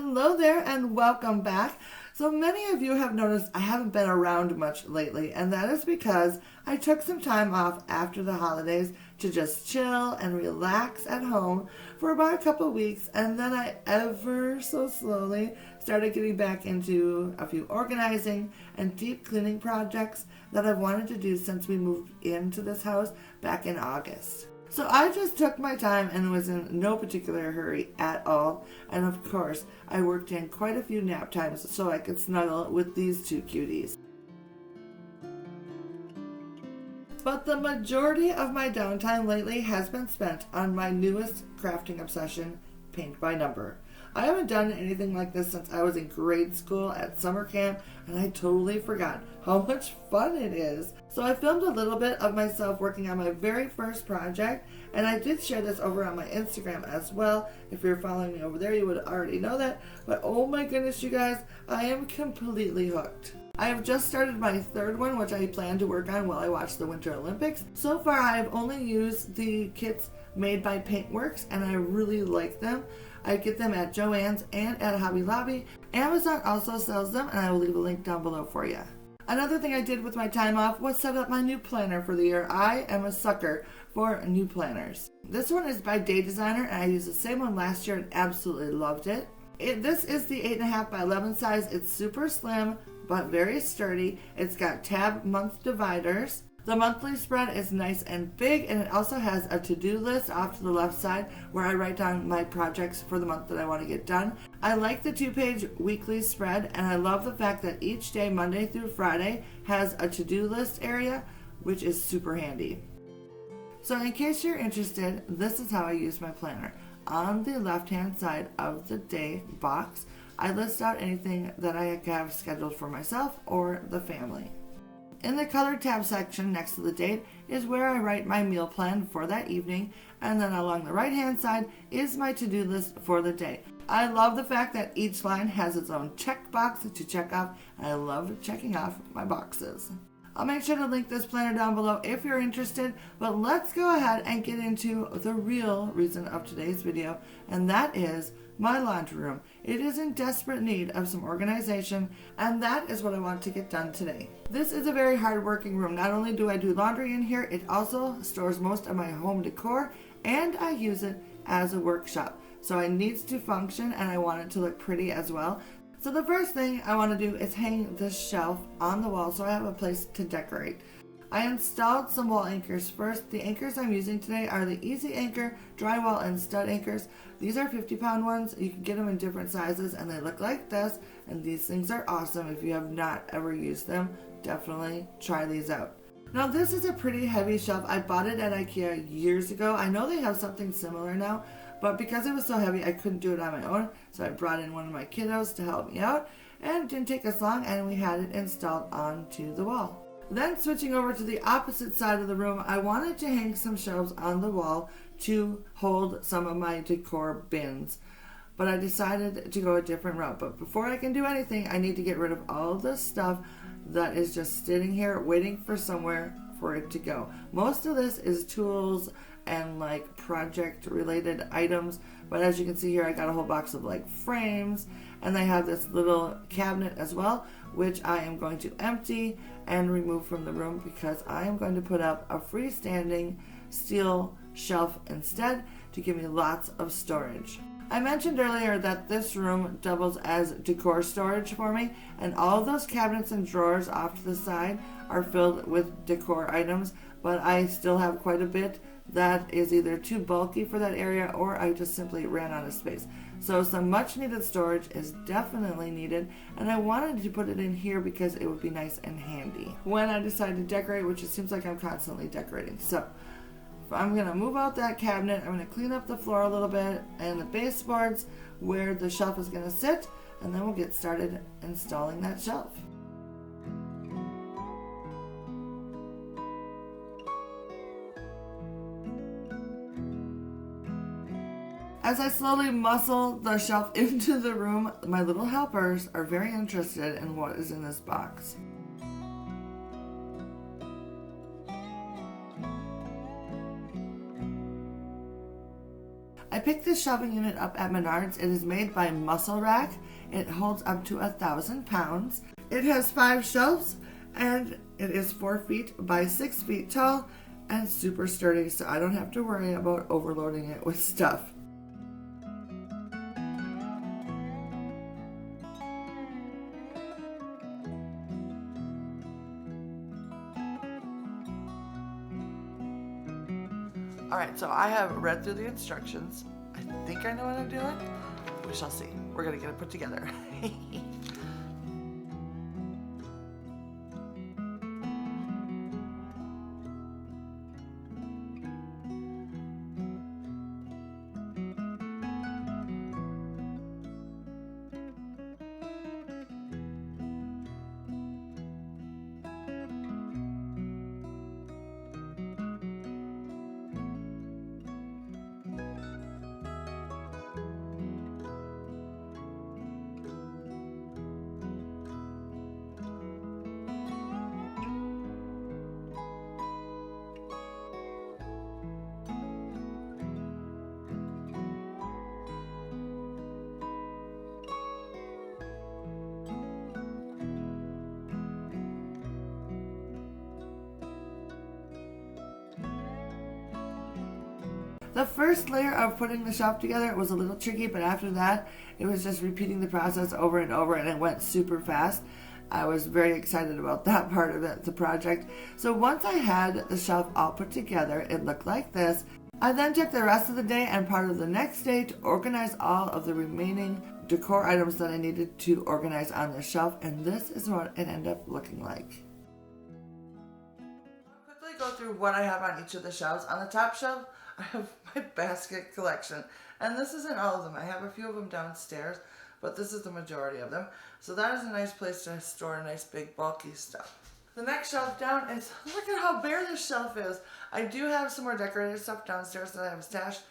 Hello there and welcome back. So many of you have noticed I haven't been around much lately, and that is because I took some time off after the holidays to just chill and relax at home for about a couple of weeks, and then I ever so slowly started getting back into a few organizing and deep cleaning projects that I've wanted to do since we moved into this house back in August. So I just took my time and was in no particular hurry at all. And of course, I worked in quite a few nap times so I could snuggle with these two cuties. But the majority of my downtime lately has been spent on my newest crafting obsession, paint by number. I haven't done anything like this since I was in grade school at summer camp, and I totally forgot how much fun it is. So I filmed a little bit of myself working on my very first project, and I did share this over on my Instagram as well. If you're following me over there, you would already know that. But oh my goodness, you guys, I am completely hooked. I have just started my third one, which I plan to work on while I watch the Winter Olympics. So far, I have only used the kits made by Paintworks, and I really like them. I get them at Joann's and at Hobby Lobby. Amazon also sells them, and I will leave a link down below for you. Another thing I did with my time off was set up my new planner for the year. I am a sucker for new planners. This one is by Day Designer, and I used the same one last year and absolutely loved it. This is the 8.5 by 11 size. It's super slim, but very sturdy. It's got tab month dividers. The monthly spread is nice and big, and it also has a to-do list off to the left side where I write down my projects for the month that I want to get done. I like the 2-page weekly spread, and I love the fact that each day, Monday through Friday, has a to-do list area, which is super handy. So in case you're interested, this is how I use my planner. On the left-hand side of the day box, I list out anything that I have scheduled for myself or the family. In the color tab section next to the date is where I write my meal plan for that evening, and then along the right hand side is my to-do list for the day. I love the fact that each line has its own check box to check off, and I love checking off my boxes. I'll make sure to link this planner down below if you're interested, but let's go ahead and get into the real reason of today's video, and that is my laundry room. It is in desperate need of some organization, and that is what I want to get done today. This is a very hard-working room. Not only do I do laundry in here, it also stores most of my home decor, and I use it as a workshop. So it needs to function, and I want it to look pretty as well. So the first thing I want to do is hang this shelf on the wall so I have a place to decorate. I installed some wall anchors first. The anchors I'm using today are the Easy Anchor drywall and stud anchors. These are 50-pound ones. You can get them in different sizes, and they look like this, and these things are awesome. If you have not ever used them, definitely try these out. Now this is a pretty heavy shelf. I bought it at IKEA years ago. I know they have something similar now, but because it was so heavy, I couldn't do it on my own, so I brought in one of my kiddos to help me out, and it didn't take us long, and we had it installed onto the wall. Then switching over to the opposite side of the room, I wanted to hang some shelves on the wall to hold some of my decor bins, but I decided to go a different route. But before I can do anything, I need to get rid of all this stuff that is just sitting here waiting for somewhere for it to go. Most of this is tools and like project related items, but as you can see here, I got a whole box of like frames, and they have this little cabinet as well, which I am going to empty and remove from the room because I am going to put up a freestanding steel shelf instead to give me lots of storage. I mentioned earlier that this room doubles as decor storage for me, and all of those cabinets and drawers off to the side are filled with decor items, but I still have quite a bit that is either too bulky for that area or I just simply ran out of space. So some much needed storage is definitely needed, and I wanted to put it in here because it would be nice and handy when I decide to decorate, which it seems like I'm constantly decorating. So I'm going to move out that cabinet. I'm going to clean up the floor a little bit and the baseboards where the shelf is going to sit, and then we'll get started installing that shelf. As I slowly muscle the shelf into the room, my little helpers are very interested in what is in this box. I picked this shelving unit up at Menards. It is made by Muscle Rack. It holds up to 1,000 pounds. It has 5 shelves and it is 4 feet by 6 feet tall and super sturdy, so I don't have to worry about overloading it with stuff. Alright, so I have read through the instructions. I think I know what I'm doing. We shall see. We're gonna get it put together. The first layer of putting the shelf together was a little tricky, but after that, it was just repeating the process over and over, and it went super fast. I was very excited about that part of it, the project. So once I had the shelf all put together, it looked like this. I then took the rest of the day and part of the next day to organize all of the remaining decor items that I needed to organize on the shelf, and this is what it ended up looking like. I'll quickly go through what I have on each of the shelves. On the top shelf, I have my basket collection, and this isn't all of them. I have a few of them downstairs, but this is the majority of them. So that is a nice place to store nice big bulky stuff. The next shelf down is, look at how bare this shelf is. I do have some more decorated stuff downstairs that I have stashed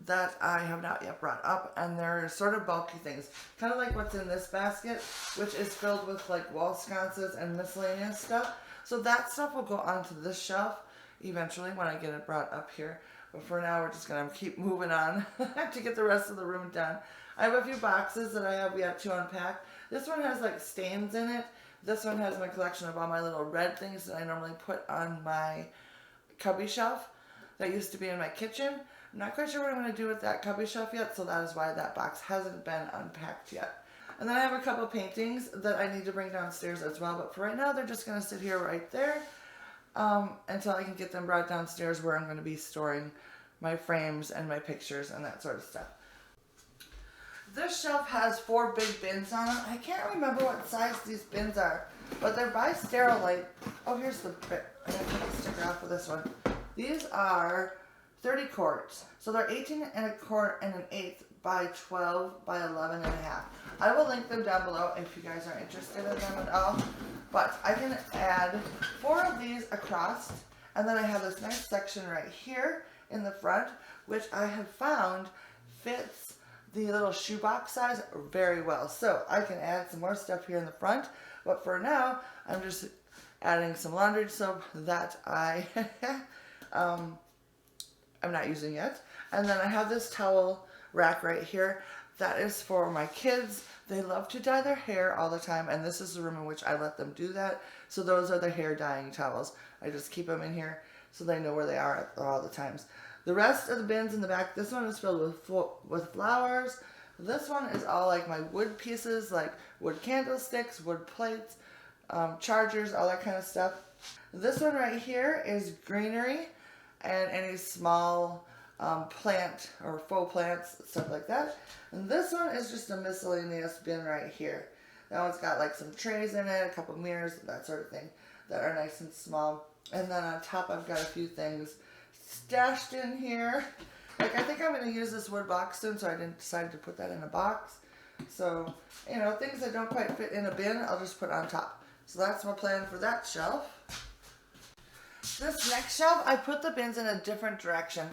that I have not yet brought up, and they're sort of bulky things. Kind of like what's in this basket, which is filled with like wall sconces and miscellaneous stuff. So that stuff will go onto this shelf eventually when I get it brought up here. But for now, we're just going to keep moving on to get the rest of the room done. I have a few boxes that I have yet to unpack. This one has like stains in it. This one has my collection of all my little red things that I normally put on my cubby shelf that used to be in my kitchen. I'm not quite sure what I'm going to do with that cubby shelf yet, so that is why that box hasn't been unpacked yet. And then I have a couple paintings that I need to bring downstairs as well, but for right now, they're just going to sit here right there. Until I can get them brought downstairs where I'm going to be storing my frames and my pictures and that sort of stuff. This shelf has 4 big bins on it. I can't remember what size these bins are, but they're by Sterilite. Oh, here's the bit. I'm going to take a sticker off of this one. These are 30 quarts. So they're 18 and a quart and an eighth by 12 by 11 and a half. I will link them down below if you guys are interested in them at all. But I can add 4 of these across, and then I have this nice section right here in the front, which I have found fits the little shoebox size very well. So I can add some more stuff here in the front, but for now, I'm just adding some laundry soap that I'm not using yet. And then I have this towel rack right here. That is for my kids. They love to dye their hair all the time, and this is the room in which I let them do that. So those are the hair dyeing towels. I just keep them in here so they know where they are at all the times. The rest of the bins in the back, this one is filled with flowers. This one is all like my wood pieces, like wood candlesticks, wood plates, chargers, all that kind of stuff. This one right here is greenery and any small plant or faux plants, stuff like that. And this one is just a miscellaneous bin right here. That one's got like some trays in it, a couple mirrors, that sort of thing, that are nice and small. And then on top I've got a few things stashed in here. Like I think I'm going to use this wood box soon, so I didn't decide to put that in a box. So, you know, things that don't quite fit in a bin, I'll just put on top. So that's my plan for that shelf. This next shelf, I put the bins in a different direction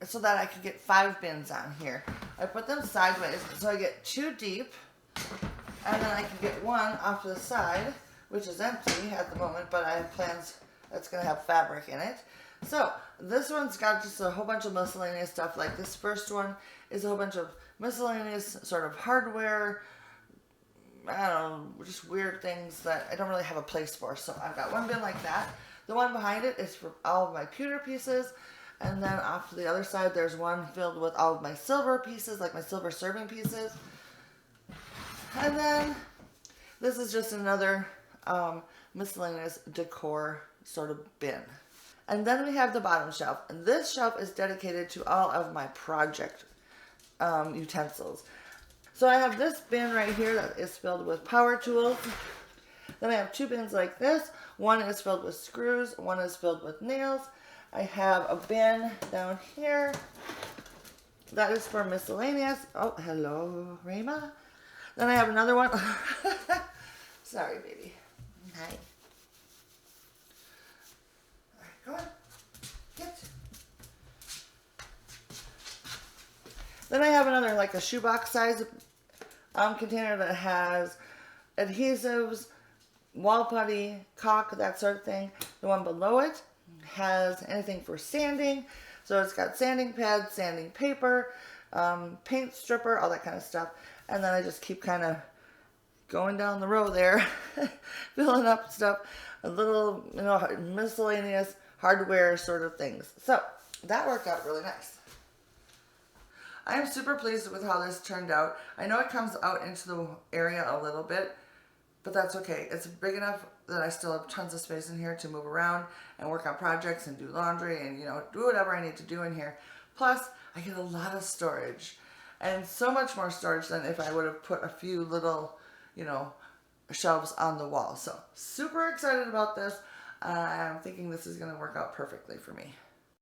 so that I could get 5 bins on here. I put them sideways so I get 2 deep, and then I can get 1 off to the side, which is empty at the moment, but I have plans that's going to have fabric in it. So this one's got just a whole bunch of miscellaneous stuff. Like this first one is a whole bunch of miscellaneous sort of hardware, I don't know, just weird things that I don't really have a place for. So I've got one bin like that. The one behind it is for all of my pewter pieces. And then off to the other side, there's one filled with all of my silver pieces, like my silver serving pieces. And then this is just another miscellaneous decor sort of bin. And then we have the bottom shelf. And this shelf is dedicated to all of my project utensils. So I have this bin right here that is filled with power tools. Then I have two bins like this. One is filled with screws, one is filled with nails. I have a bin down here that is for miscellaneous. Oh, hello, Rima. Then I have another one. Sorry, baby. Hi. All right, go on. Get. Then I have another, like a shoebox size container that has adhesives, wall putty, caulk, that sort of thing. The one below it has anything for sanding. So it's got sanding pads, sanding paper, paint stripper, all that kind of stuff. And then I just keep kind of going down the row there, filling up stuff, a little, you know, miscellaneous hardware sort of things. So that worked out really nice. I am super pleased with how this turned out. I know it comes out into the area a little bit, but that's okay. It's big enough that I still have tons of space in here to move around and work on projects and do laundry and, you know, do whatever I need to do in here. Plus, I get a lot of storage and so much more storage than if I would have put a few little, you know, shelves on the wall. So super excited about this. I'm thinking this is going to work out perfectly for me.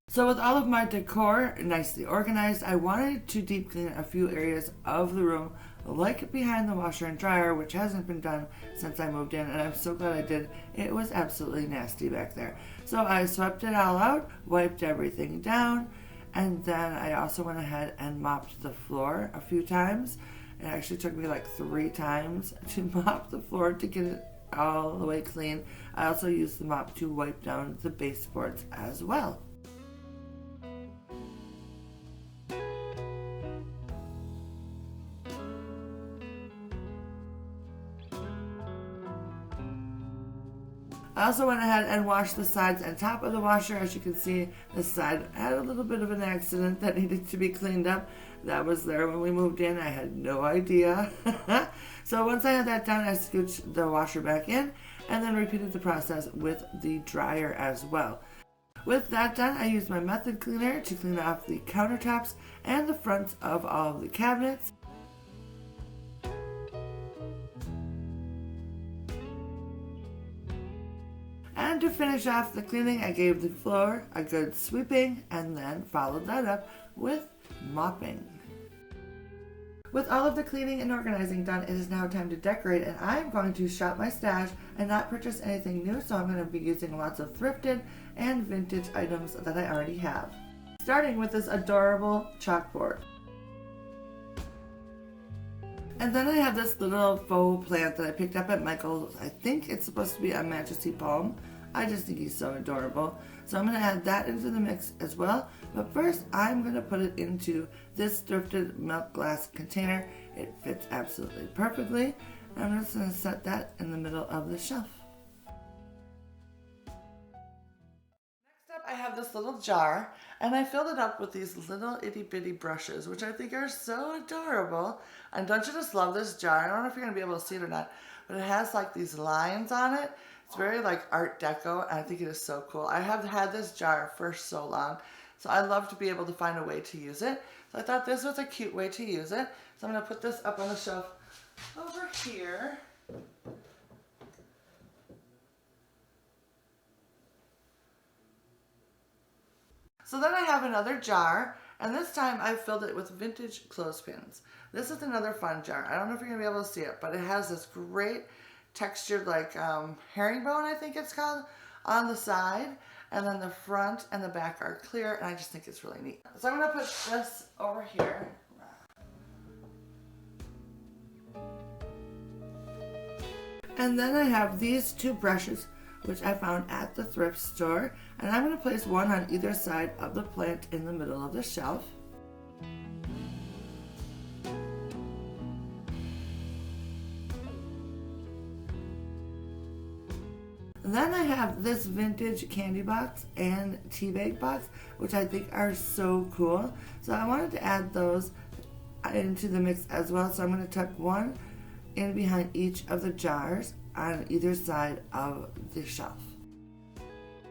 So with all of my decor nicely organized, I wanted to deep clean a few areas of the room, like behind the washer and dryer, which hasn't been done since I moved in, and I'm so glad I did. It was absolutely nasty back there. So I swept it all out, wiped everything down, and then I also went ahead and mopped the floor a few times. It actually took me like 3 times to mop the floor to get it all the way clean. I also used the mop to wipe down the baseboards as well. I also went ahead and washed the sides and top of the washer. As you can see, this side had a little bit of an accident that needed to be cleaned up. That was there when we moved in. I had no idea. So once I had that done, I scooched the washer back in and then repeated the process with the dryer as well. With that done, I used my method cleaner to clean off the countertops and the fronts of all of the cabinets. And to finish off the cleaning, I gave the floor a good sweeping and then followed that up with mopping. With all of the cleaning and organizing done, it is now time to decorate, and I'm going to shop my stash and not purchase anything new, so I'm going to be using lots of thrifted and vintage items that I already have. Starting with this adorable chalkboard. And then I have this little faux plant that I picked up at Michael's. I think it's supposed to be a majesty palm. I just think he's so adorable. So I'm going to add that into the mix as well. But first, I'm going to put it into this thrifted milk glass container. It fits absolutely perfectly. I'm just going to set that in the middle of the shelf. Next up, I have this little jar, and I filled it up with these little itty bitty brushes, which I think are so adorable. And don't you just love this jar? I don't know if you're going to be able to see it or not, but it has like these lines on it. It's very like Art Deco, and I think it is so cool. I have had this jar for so long, so I love to be able to find a way to use it. So I thought this was a cute way to use it. So I'm going to put this up on the shelf over here. So then I have another jar, and this time I filled it with vintage clothespins. This is another fun jar. I don't know if you're going to be able to see it, but it has this great textured like herringbone, I think it's called, on the side. And then the front and the back are clear, and I just think it's really neat. So I'm going to put this over here. And then I have these two brushes, which I found at the thrift store, and I'm going to place one on either side of the plant in the middle of the shelf. And then I have this vintage candy box and tea bag box, which I think are so cool. So I wanted to add those into the mix as well. So I'm going to tuck one in behind each of the jars on either side of the shelf.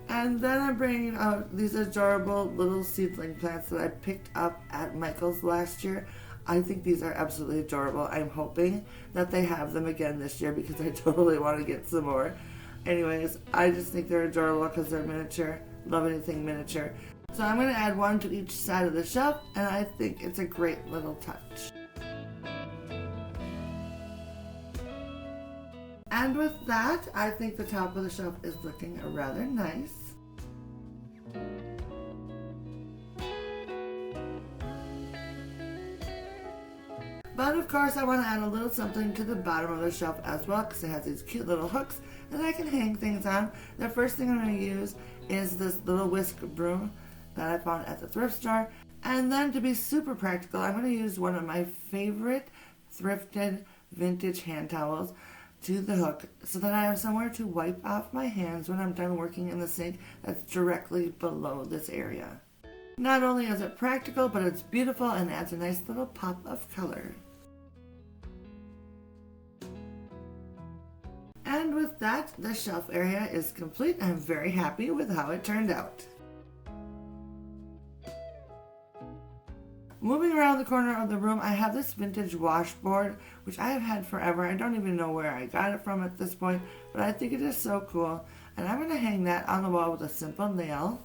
And then I'm bringing out these adorable little seedling plants that I picked up at Michael's last year. I think these are absolutely adorable. I'm hoping that they have them again this year because I totally want to get some more. Anyways, I just think they're adorable because they're miniature. Love anything miniature. So I'm going to add one to each side of the shelf, and I think it's a great little touch. And with that, I think the top of the shelf is looking rather nice. But of course I want to add a little something to the bottom of the shelf as well because it has these cute little hooks that I can hang things on. The first thing I'm going to use is this little whisk broom that I found at the thrift store. And then to be super practical, I'm going to use one of my favorite thrifted vintage hand towels to the hook so that I have somewhere to wipe off my hands when I'm done working in the sink that's directly below this area. Not only is it practical, but it's beautiful and adds a nice little pop of color. And with that, the shelf area is complete. I'm very happy with how it turned out. Moving around the corner of the room, I have this vintage washboard, which I have had forever. I don't even know where I got it from at this point, but I think it is so cool. And I'm going to hang that on the wall with a simple nail.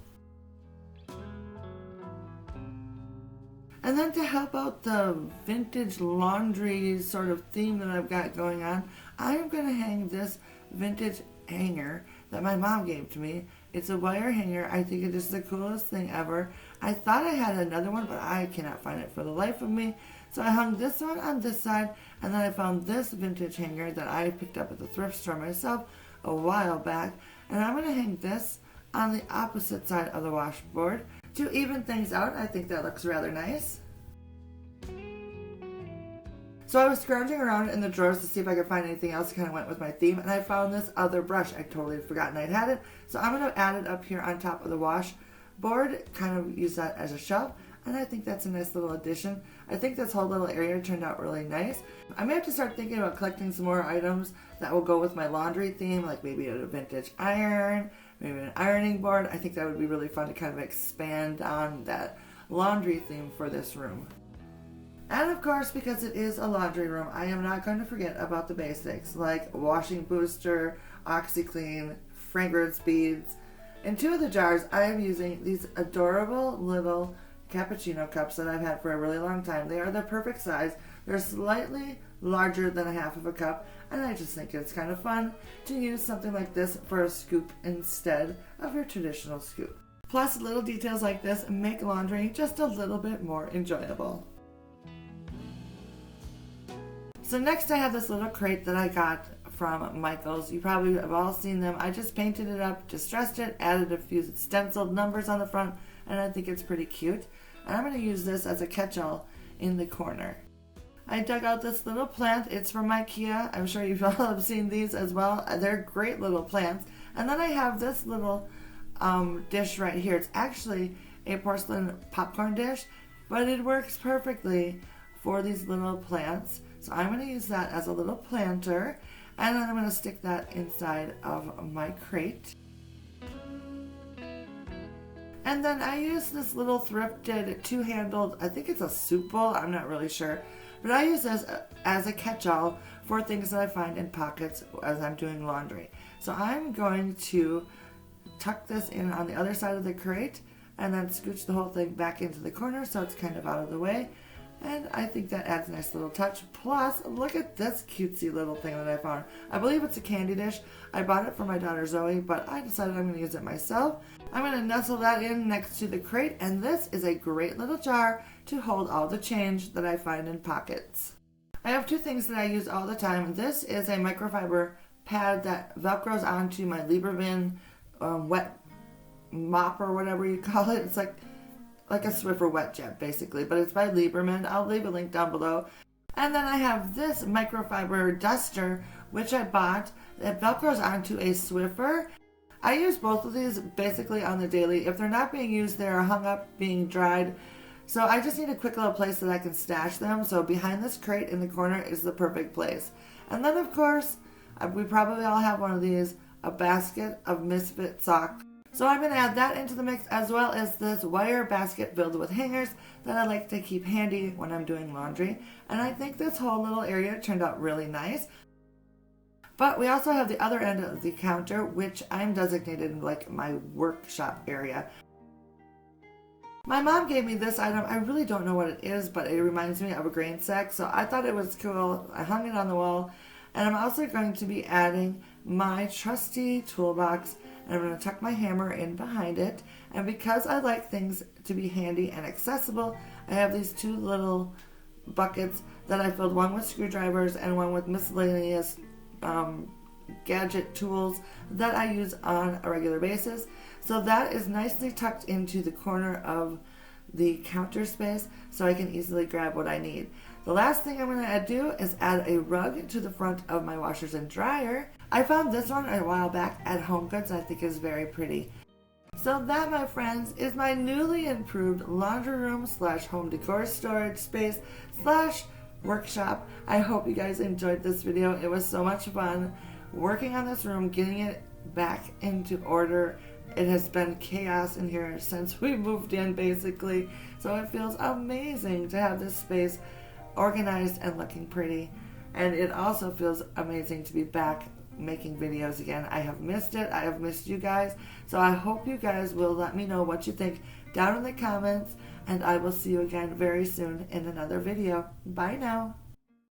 And then to help out the vintage laundry sort of theme that I've got going on, I'm going to hang this vintage hanger that my mom gave to me. It's a wire hanger. I think it is the coolest thing ever. I thought I had another one, but I cannot find it for the life of me. So I hung this one on this side, and then I found this vintage hanger that I picked up at the thrift store myself a while back. And I'm going to hang this on the opposite side of the washboard. To even things out, I think that looks rather nice. So I was scrounging around in the drawers to see if I could find anything else that kind of went with my theme, and I found this other brush. I totally had forgotten I'd had it. So I'm going to add it up here on top of the washboard, kind of use that as a shelf, and I think that's a nice little addition. I think this whole little area turned out really nice. I may have to start thinking about collecting some more items that will go with my laundry theme, like maybe a vintage iron, maybe an ironing board. I think that would be really fun to kind of expand on that laundry theme for this room. And of course, because it is a laundry room, I am not going to forget about the basics, like washing booster, OxyClean, fragrance beads. In two of the jars, I am using these adorable little cappuccino cups that I've had for a really long time. They are the perfect size. They're slightly larger than a half of a cup, and I just think it's kind of fun to use something like this for a scoop instead of your traditional scoop. Plus, little details like this make laundry just a little bit more enjoyable. So next I have this little crate that I got from Michael's. You probably have all seen them. I just painted it up, distressed it, added a few stenciled numbers on the front, and I think it's pretty cute. And I'm going to use this as a catch-all in the corner. I dug out this little plant. It's from IKEA. I'm sure you've all have seen these as well. They're great little plants. And then I have this little dish right here. It's actually a porcelain popcorn dish, but it works perfectly for these little plants. So I'm going to use that as a little planter, and then I'm going to stick that inside of my crate. And then I use this little thrifted two-handled, I think it's a soup bowl, I'm not really sure. But I use this as a catch-all for things that I find in pockets as I'm doing laundry. So I'm going to tuck this in on the other side of the crate and then scooch the whole thing back into the corner so it's kind of out of the way. And I think that adds a nice little touch. Plus, look at this cutesy little thing that I found. I believe it's a candy dish. I bought it for my daughter Zoe, but I decided I'm going to use it myself. I'm going to nestle that in next to the crate, and this is a great little jar to hold all the change that I find in pockets. I have two things that I use all the time. This is a microfiber pad that velcros onto my Lieberman wet mop or whatever you call it. It's like a Swiffer wet jet basically, but it's by Lieberman. I'll leave a link down below. And then I have this microfiber duster, which I bought, that velcros onto a Swiffer, I use both of these basically on the daily. If they're not being used, they're hung up being dried. So I just need a quick little place that I can stash them. So behind this crate in the corner is the perfect place. And then of course, we probably all have one of these, a basket of misfit socks. So I'm going to add that into the mix, as well as this wire basket filled with hangers that I like to keep handy when I'm doing laundry. And I think this whole little area turned out really nice. But we also have the other end of the counter, which I'm designated like my workshop area. My mom gave me this item. I really don't know what it is, but it reminds me of a grain sack, so I thought it was cool. I hung it on the wall. And I'm also going to be adding my trusty toolbox, and I'm going to tuck my hammer in behind it. And because I like things to be handy and accessible, I have these two little buckets that I filled, one with screwdrivers and one with miscellaneous gadget tools that I use on a regular basis. So that is nicely tucked into the corner of the counter space, so I can easily grab what I need. The last thing I'm going to do is add a rug to the front of my washers and dryer. I found this one a while back at HomeGoods, and I think is very pretty. So that, my friends, is my newly improved laundry room / home decor storage space / workshop. I hope you guys enjoyed this video. It was so much fun working on this room, getting it back into order. It has been chaos in here since we moved in, basically. So it feels amazing to have this space organized and looking pretty. And it also feels amazing to be back making videos again. I have missed it. I have missed you guys. So I hope you guys will let me know what you think down in the comments. And I will see you again very soon in another video. Bye now.